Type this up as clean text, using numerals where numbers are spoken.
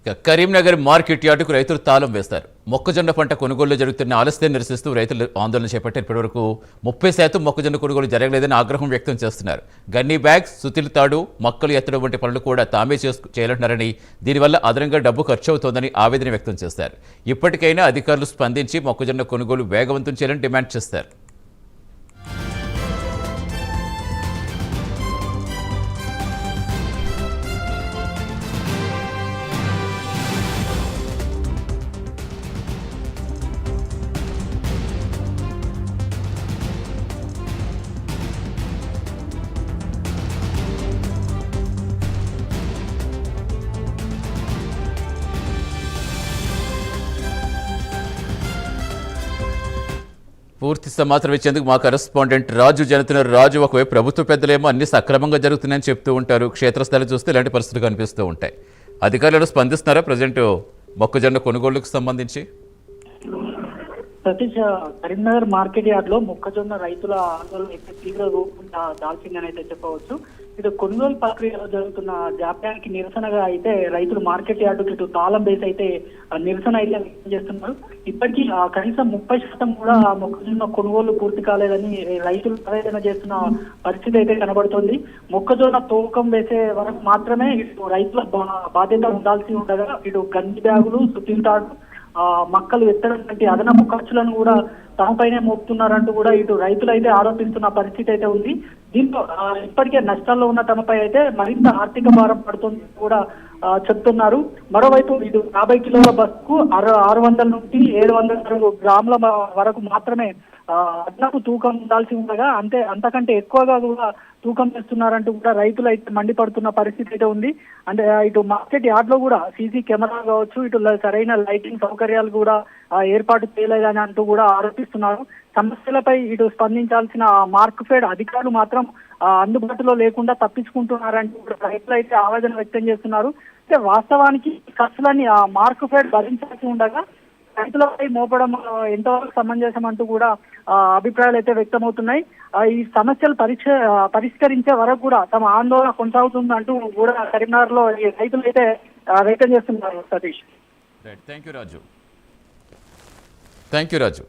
Karimnagar market యార్డుకు రైతులు తాళం వేస్తారు. మొక్కజొన్న పంట కొనుగోలు జరుగుతున్న ఆలస్యాన్ని నిరసిస్తూ రైతులు ఆందోళన చేపట్టారు. ఇప్పటివరకు 30% మొక్కజొన్న కొనుగోలు జరగలేదని ఆగ్రహం వ్యక్తం చేస్తున్నారు. గన్నీ బ్యాగ్స్, సుతిల్ తాడు, మొక్కలు ఎత్తడం వంటి పనులు కూడా తామే చేయాలంటున్నారని, దీనివల్ల అదనంగా డబ్బు ఖర్చు అవుతోందని ఆవేదన వ్యక్తం చేశారు. ఇప్పటికైనా అధికారులు స్పందించి మొక్కజొన్న కొనుగోలు వేగవంతం చేయాలని డిమాండ్ చేస్తారు. పూర్తి సమాచారం ఇచ్చేందుకు మా కరెస్పాండెంట్ రాజు జనతున్నారు. రాజు, ఒకవైపు ప్రభుత్వ పెద్దలేమో అన్ని సక్రమంగా జరుగుతున్నాయని చెప్తూ ఉంటారు, క్షేత్రస్థాయిలో చూస్తే ఇలాంటి పరిస్థితులు కనిపిస్తూ ఉంటాయి. అధికారులు స్పందిస్తున్నారా ప్రజెంట్ మొక్కజొన్న కొనుగోలుకు సంబంధించి? సతీష్, కరీంనగర్ మార్కెట్ యార్డ్ లో మొక్కజొన్న రైతుల ఆందోళన అయితే తీవ్ర రూపం దాల్చిందని అయితే చెప్పవచ్చు. ఇటు కొనుగోలు ప్రక్రియలో జరుగుతున్న జాప్యానికి నిరసనగా అయితే రైతులు మార్కెట్ యార్డుకి ఇటు తాళం వేసి అయితే నిరసన అయితే వ్యక్తం చేస్తున్నారు. ఇప్పటికీ కనీసం 30% కూడా మొక్కజొన్న కొనుగోలు పూర్తి కాలేదని రైతులు ఆవేదన చేస్తున్న పరిస్థితి అయితే కనబడుతోంది. మొక్కజొన్న తూకం వేసే వరకు మాత్రమే ఇటు రైతుల బాధ్యత ఉండాల్సి ఉండగా ఇటు గంజి బ్యాగులు, సుతింటాడు, మక్కలు ఎత్తడం వంటి అదనపు ఖర్చులను కూడా తమపైనే మోపుతున్నారంటూ కూడా ఇటు రైతులు అయితే ఆరోపిస్తున్న పరిస్థితి అయితే ఉంది. దీంతో ఇప్పటికే నష్టాల్లో ఉన్న తమపై అయితే మరింత ఆర్థిక భారం పడుతుంది కూడా చెప్తున్నారు. మరోవైపు ఇటు 50 కిలోల బస్కు 600 నుండి 700 గ్రాముల వరకు మాత్రమే అదనపు తూకం ఉండాల్సి ఉండగా అంతకంటే ఎక్కువగా కూడా తూకం చేస్తున్నారంటూ కూడా రైతులు అయితే మండిపడుతున్న పరిస్థితి అయితే ఉంది. అంటే ఇటు మార్కెట్ యార్డ్ లో కూడా సీసీ కెమెరా కావచ్చు, ఇటు సరైన లైటింగ్ సౌకర్యాలు కూడా ఏర్పాటు చేయలేదని అంటూ కూడా ఆరోపిస్తున్నారు. సమస్యలపై ఇటు స్పందించాల్సిన మార్క్ఫెడ్ అధికారులు మాత్రం అందుబాటులో లేకుండా తప్పించుకుంటున్నారంటూ కూడా రైతులు అయితే ఆవేదన వ్యక్తం చేస్తున్నారు. అయితే వాస్తవానికి ఖర్చులన్నీ మార్క్ఫెడ్ భరించాల్సి ఉండగా రైతులపై మోపడం ఎంతవరకు సమంజసం అంటూ కూడా అభిప్రాయాలు అయితే వ్యక్తమవుతున్నాయి. ఈ సమస్యలు పరిష్కరించే వరకు కూడా తమ ఆందోళన కొనసాగుతుందంటూ కూడా కరీంనగర్ లో రైతులు అయితే వ్యక్తం చేస్తున్నారు. Satish, thank you Raju.